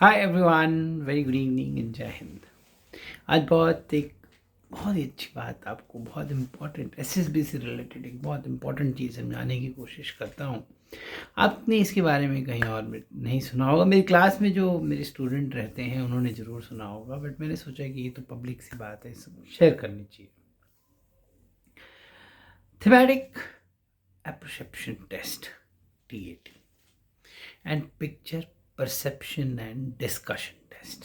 Hi everyone, very good evening and जय हिंद। आज बहुत ही अच्छी बात, आपको बहुत इम्पोर्टेंट एसएसबी से रिलेटेड एक बहुत इम्पोर्टेंट चीज़ समझाने की कोशिश करता हूँ। आपने इसके बारे में कहीं और नहीं सुना होगा। मेरी क्लास में जो मेरे स्टूडेंट रहते हैं उन्होंने ज़रूर सुना होगा, बट मैंने सोचा कि ये तो पब्लिक सी बात है, इसको शेयर करनी चाहिए। Thematic appreciation test, TAT, and picture perception and discussion test.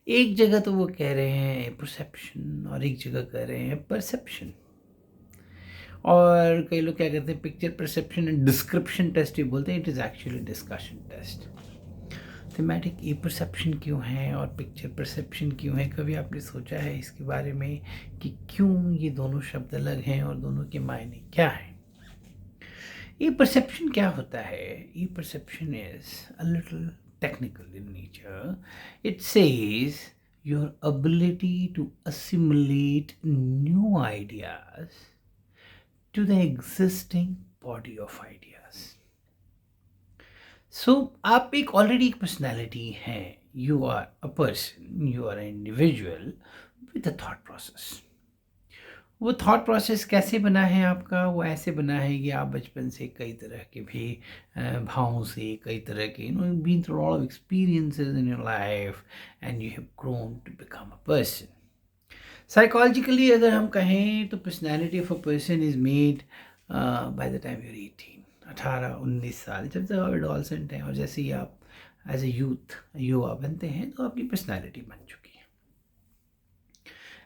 एक जगह तो वो कह रहे हैं परसेप्शन और एक जगह कह रहे हैं परसेप्शन। और कई लोग क्या करते हैं, picture perception and description test ही बोलते हैं। It is actually discussion test. Thematic apperception क्यों है और पिक्चर परसेप्शन क्यों है? कभी आपने सोचा है इसके बारे में कि क्यों ये दोनों शब्द अलग हैं और दोनों के मायने क्या हैं? ए परसेप्शन क्या होता है? Apperception is a little technical in nature. It says your ability to assimilate new ideas to the existing body of ideas. So आप एक ऑलरेडी एक पर्सनैलिटी हैं, you are a person, you are an individual with a thought process. वो thought process कैसे बना है आपका? वो ऐसे बना है कि आप बचपन से कई तरह के भी भावों से, कई तरह के been through lot of experiences in your life and you have grown to become a person. Psychologically अगर हम कहें तो personality of a person is made by the time your 18 19 साल, जब तक आप एडोलसेंट हैं, और जैसे ही आप एज ए यूथ युवा बनते हैं तो आपकी पर्सनैलिटी बन चुकी है।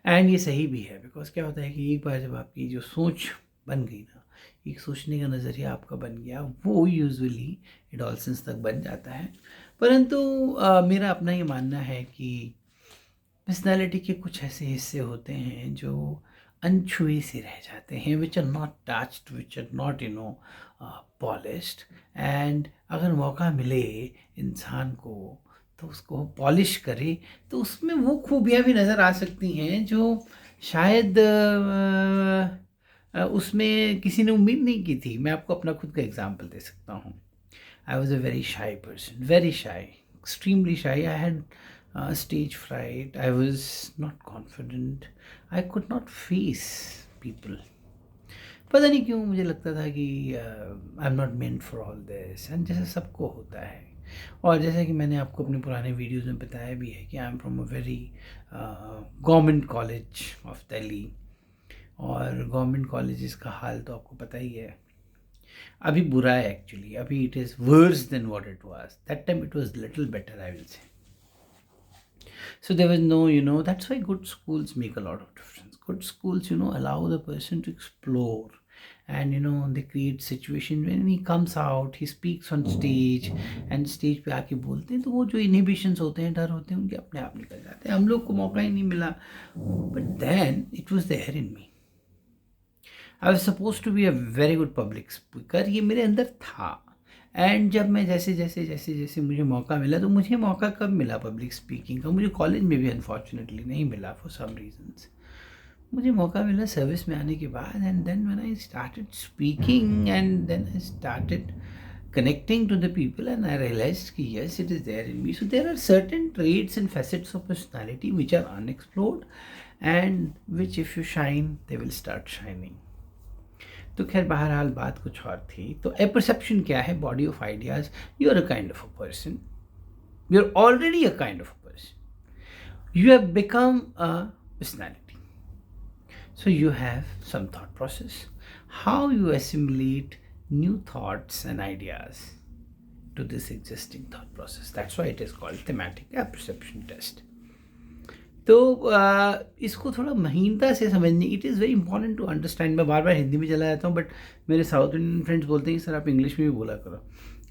एंड ये सही भी है, बिकॉज क्या होता है कि एक बार जब आपकी जो सोच बन गई ना, एक सोचने का नज़रिया आपका बन गया, वो यूजुअली एडोलसेंस तक बन जाता है। परंतु मेरा अपना ये मानना है कि पर्सनैलिटी के कुछ ऐसे हिस्से होते हैं जो अनछुए से रह जाते हैं, which are not touched, which are not polished. And अगर मौका मिले इंसान को तो उसको पॉलिश करे तो उसमें वो खूबियाँ भी नज़र आ सकती हैं जो शायद उसमें किसी ने उम्मीद नहीं की थी। मैं आपको अपना खुद का एग्जांपल दे सकता हूँ। I was a very shy person, very shy, extremely shy. I had stage fright. I was not confident. I could not face people. पता नहीं क्यों मुझे लगता था कि आई am not meant for all this, and जैसे सबको होता है। और जैसा कि मैंने आपको अपने पुराने वीडियोज़ में बताया भी है कि I am from a very government college of Delhi. और गवर्नमेंट कॉलेजेस का हाल तो आपको पता ही है, अभी बुरा है एक्चुअली। अभी it is worse than what it was that time. It was little better, I will say. So there was no, that's why good schools make a lot of difference. Good schools, allow the person to explore. And they create situation when he comes out, he speaks on stage, and stage पे आके बोलते हैं तो वो जो inhibitions होते हैं, डर होते हैं, उनके अपने आप निकल जाते हैं। हम लोग को मौका ही नहीं मिला, but then it was there in me. I was supposed to be a very good public speaker, ये मेरे अंदर था। एंड जब मैं जैसे जैसे जैसे जैसे मुझे मौका मिला, तो मुझे मौका कब मिला पब्लिक स्पीकिंग का? मुझे कॉलेज में भी अनफॉर्चुनेटली नहीं मिला फॉर सम रीजंस। मुझे मौका मिला सर्विस में आने के बाद, and then when I started speaking and then I started connecting to the people, and I realized कि yes, it is there in me. So there are certain traits and facets of personality which are unexplored, and which if you shine they will start shining. तो खैर बहरहाल बात कुछ और थी। तो ए perception क्या है? Body of ideas. You are a kind of a person, you are already a kind of a person, you have become a personality. So you have some thought process. How you assimilate new thoughts and ideas to this existing thought process. That's why it is called thematic apperception test. तो इसको थोड़ा महीनता से समझने, it is very important to understand. मैं बार बार हिंदी में चला जाता हूँ, बट मेरे साउथ इंडियन फ्रेंड्स बोलते हैं कि सर आप इंग्लिश में भी बोला करो।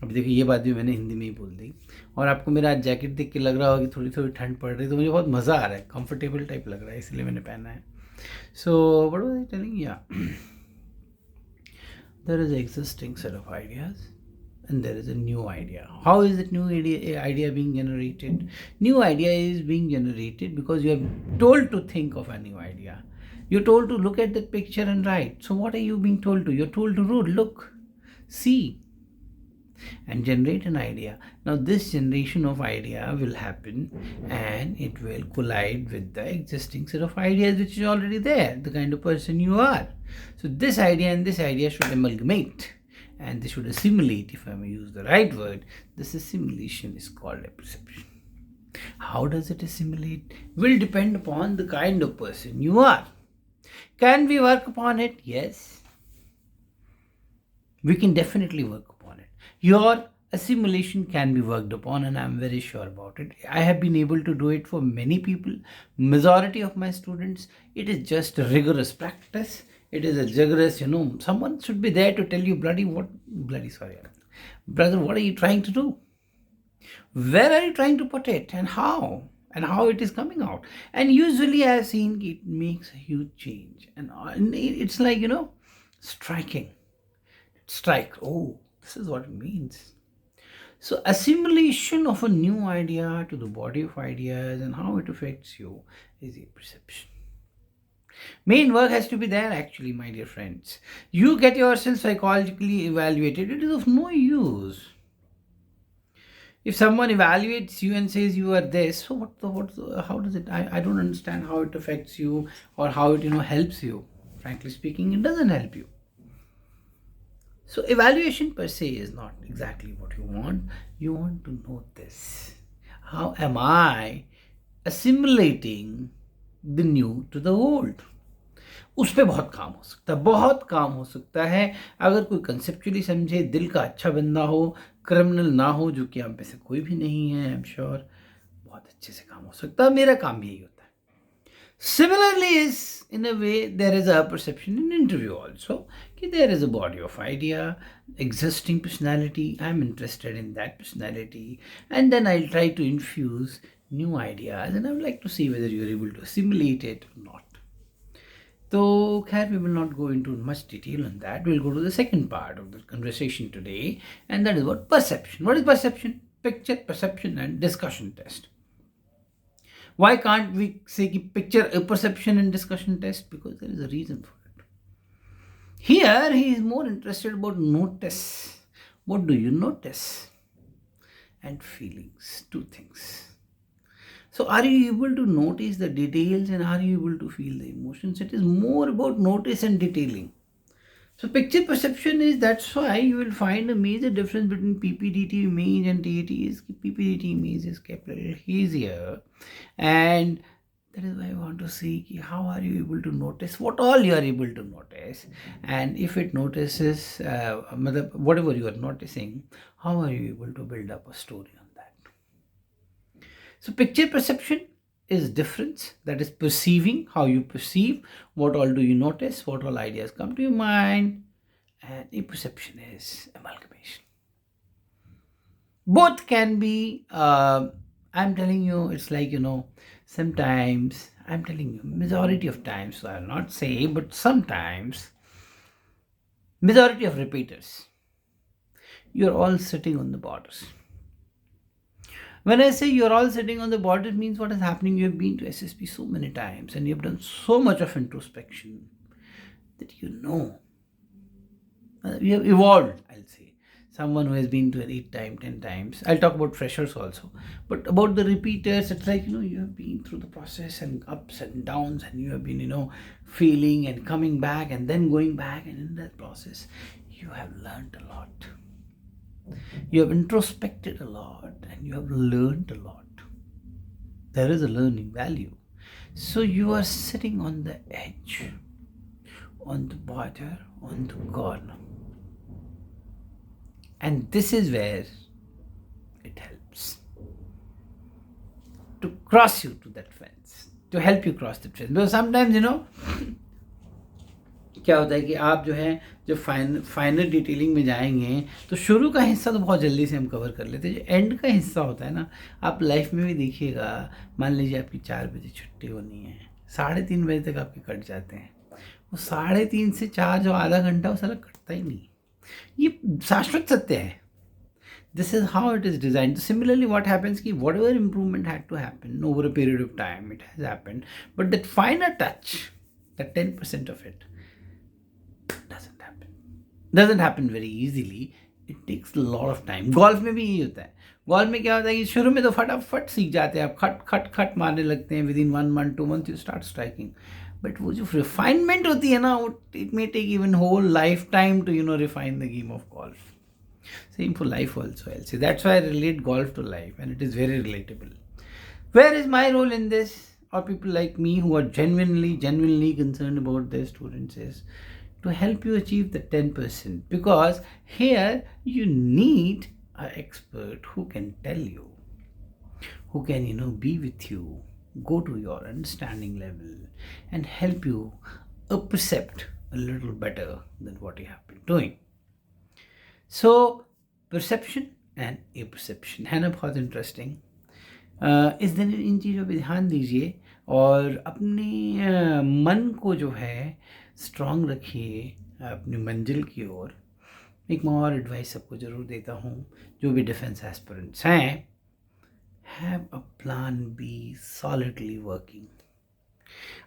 अब देखिए ये बात भी मैंने हिंदी में ही बोल दी। और आपको मेरा आज जैकेट देख के लग रहा होगा कि थोड़ी थोड़ी ठंड पड़ रही है, तो मुझे बहुत मज़ा आ रहा है, कंफर्टेबल टाइप लग रहा है, इसलिए मैंने पहना है। So what was I telling? Yeah there is existing set of ideas and there is a new idea. How is that new idea being generated? New idea is being generated because you are told to think of a new idea. You're told to look at that picture and write. So what are you being told to? You're told to look, see. and generate an idea. Now this generation of idea will happen and it will collide with the existing set of ideas which is already there, the kind of person you are. So this idea and this idea should amalgamate and they should assimilate, if I may use the right word. This assimilation is called a perception. How does it assimilate? Will depend upon the kind of person you are. Can we work upon it? Yes. We can definitely work upon it. Your assimilation can be worked upon and I'm very sure about it. I have been able to do it for many people. Majority of my students, it is just a rigorous practice. It is a rigorous, someone should be there to tell you, brother, what are you trying to do? Where are you trying to put it and how it is coming out? And usually I have seen it makes a huge change and it's like, striking. Strike. Oh, this is what it means. So assimilation of a new idea to the body of ideas and how it affects you is a perception. Main work has to be there actually, my dear friends. You get yourself psychologically evaluated. It is of no use. If someone evaluates you and says you are this, so how does it, I don't understand how it affects you or how it, helps you. Frankly speaking, it doesn't help you. So evaluation per se is not exactly what you want. You want to notice, how am I assimilating the new to the old? उस पर बहुत काम हो सकता है अगर कोई conceptually समझे, दिल का अच्छा बंदा हो, क्रिमिनल ना हो, जो कि आप में से कोई भी नहीं है, आई एम श्योर बहुत अच्छे से काम हो सकता है. मेरा काम भी यही होता है. Similarly, is in a way there is a perception in interview also. There is a body of idea, existing personality. I'm interested in that personality, and then I'll try to infuse new ideas, and I would like to see whether you're able to assimilate it or not. So, we will not go into much detail on that. We'll go to the second part of the conversation today, and that is what perception. What is perception? Picture, perception, and discussion test. Why can't we say picture, perception, and discussion test? Because there is a reason for it. Here, he is more interested about notice. What do you notice? And feelings, two things. So are you able to notice the details and are you able to feel the emotions? It is more about notice and detailing. So picture perception is, that's why you will find a major difference between PPDT image and TAT is PPDT image is kept a little hazier, and that is why I want to see how are you able to notice what all you are able to notice, and if it notices whatever you are noticing, how are you able to build up a story on that. So picture perception is difference, that is perceiving, how you perceive, what all do you notice, what all ideas come to your mind, and a perception is amalgamation. Both can be, I'm telling you, it's like, sometimes, I'm telling you, majority of times, so I'll not say, but sometimes, majority of repeaters, you're all sitting on the borders. When I say you're all sitting on the border, it means what is happening. You have been to SSP so many times and you have done so much of introspection that you have evolved, I'll say. Someone who has been to it 8 times, 10 times. I'll talk about freshers also. But about the repeaters, it's like, you have been through the process and ups and downs and you have been, feeling and coming back and then going back, and in that process, you have learned a lot. You have introspected a lot and you have learned a lot. There is a learning value. So you are sitting on the edge, on the border, on the corner. And this is where it helps to cross you to that fence, to help you cross that fence. Because sometimes, क्या होता है कि आप जो है जब final detailing में जाएंगे तो शुरू का हिस्सा तो बहुत जल्दी से हम कवर कर लेते हैं. जो एंड का हिस्सा होता है ना, आप लाइफ में भी देखिएगा. मान लीजिए आपकी 4 बजे छुट्टी होनी है, 3:30 बजे तक आपके कट जाते हैं. वो 3:30 से 4 जो आधा घंटा वो साला कटता ही नहीं. ये शाश्वत सत्य है. This is how it is designed. Similarly, what happens ki whatever improvement had to happen over a period of time, it has happened. But that finer touch, that 10% of it, doesn't happen very easily. It takes lot of time. Golf में भी यही होता है. Golf में क्या होता है कि शुरू में तो फटाफट सीख जाते हैं आप, खट खट खट मारने लगते हैं. Within 1 month 2 months you start striking. But वो जो रिफाइनमेंट होती है ना, वो it may take even whole life time to refine the game of golf. Same for life also, I'll say. That's why I relate golf to life, and it is very relatable. Where is my role in this? Or people like me who are genuinely concerned about their students is to help you achieve the 10%. Because here you need an expert who can tell you, who can, be with you, go to your understanding level, and help you percept a little better than what you have been doing. So perception and A perception है ना, बहुत interesting. इस दिन इन चीज़ों पे ध्यान दीजिए और अपने मन को जो है स्ट्रांग रखिए अपनी मंजिल की ओर. एक मैं और एडवाइस सबको ज़रूर देता हूँ, जो भी डिफेंस एस्पिरेंट्स हैं, have a plan B solidly working.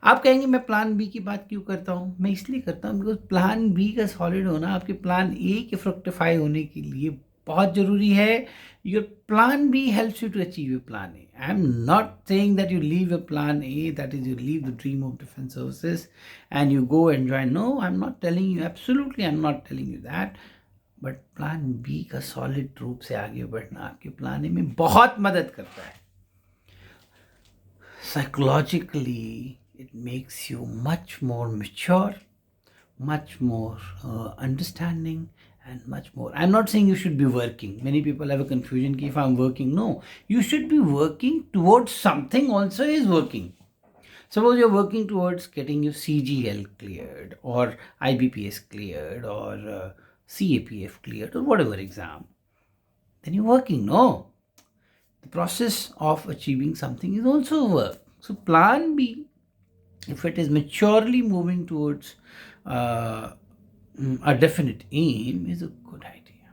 आप कहेंगे मैं प्लान बी की बात क्यों करता हूँ? मैं इसलिए करता हूँ बिकॉज प्लान बी का सॉलिड होना आपके प्लान ए के फ्रुक्टिफाई होने के लिए बहुत ज़रूरी है. Your plan B helps you to achieve your plan A. I am not saying that you leave your plan A, that is you leave the dream of defence services and you go and join. No, I am not telling you, absolutely I am not telling you that. But plan B का solid रूप से आगे बढ़ना आपके plan A में बहुत मदद करता है. Psychologically, it makes you much more mature, much more understanding, and much more. I'm not saying you should be working. Many people have a confusion if I'm working. No, you should be working towards something also is working. Suppose you're working towards getting your CGL cleared or IBPS cleared or CAPF cleared or whatever exam. Then you're working. No. The process of achieving something is also work. So plan B, if it is maturely moving towards a definite aim, is a good idea.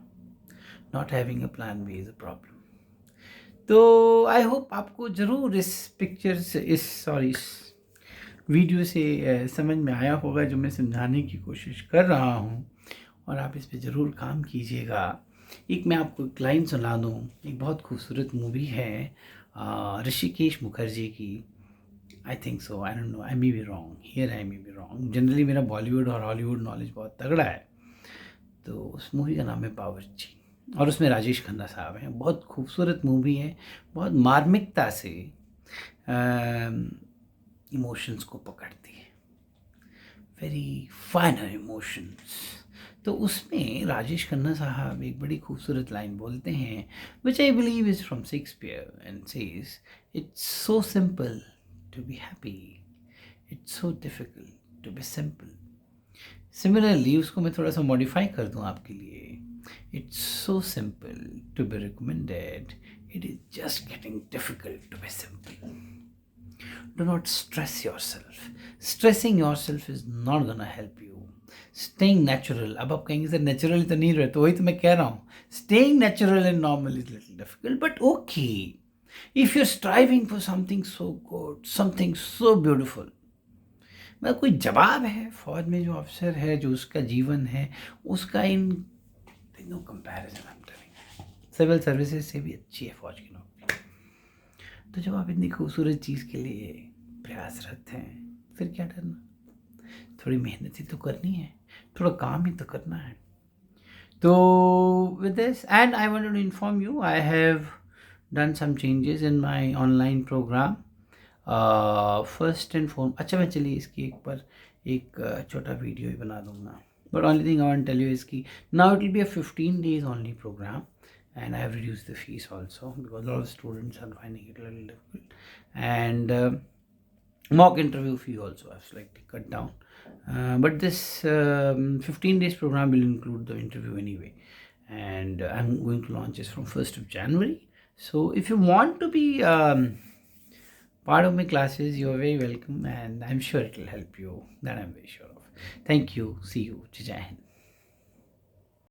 Not having a plan B is a problem. तो I hope आपको ज़रूर इस picture से इस video से समझ में आया होगा जो मैं समझाने की कोशिश कर रहा हूँ, और आप इस पे ज़रूर काम कीजिएगा. एक मैं आपको एक लाइन सुना दूँ. एक बहुत खूबसूरत मूवी है ऋषिकेश मुखर्जी की. I think so, I don't know, I may be wrong here, I may be wrong. Generally मेरा बॉलीवुड और हॉलीवुड नॉलेज बहुत तगड़ा है. तो उस मूवी का नाम है बावर्ची, और उसमें राजेश खन्ना साहब हैं. बहुत खूबसूरत मूवी है, बहुत मार्मिकता से इमोशंस को पकड़ती है, वेरी फाइनर इमोशंस. तो उसमें राजेश खन्ना साहब एक बड़ी खूबसूरत लाइन बोलते हैं, which I believe is from Shakespeare, and says, it's so simple to be happy, it's so difficult to be simple. Similarly उसको मैं थोड़ा सा मॉडिफाई कर दूं आपके लिए. It's so simple to be recommended, it is just getting difficult to be simple. Do not stress yourself. Stressing yourself is not gonna help you. Staying natural. अब आप कहेंगे सर नेचुरल तो नहीं रहे, तो वही तो मैं कह रहा हूँ. Staying natural and normal is little difficult, but okay. If you're striving for something so good, something so beautiful, मैं कोई जवाब है फौज में जो अफसर है, जो उसका जीवन है, उसका in no comparison. I am telling, civil services से भी अच्छी है फौज की नौकरी. तो जब आप इतनी खूबसूरत चीज़ के लिए प्रयासरत हैं, फिर क्या डरना. थोड़ी मेहनत ही तो करनी है, थोड़ा काम ही तो करना है. तो with this, and I wanted to inform you, I have done some changes in my online program. First and foremost, अच्छा मैं चलिए इसकी एक छोटा वीडियो ही बना दूँगा. But only thing I want to tell you is कि now it will be a 15 days only program, and I have reduced the fees also because a lot of students are finding it a little difficult. And mock interview fee also I've slightly cut down. But this 15 days program will include the interview anyway, and I'm going to launch this from 1st of January. So if you want to be part of my classes, you are very welcome, and I'm sure it will help you. That I'm very sure of. Thank you. See you. Jai Hind.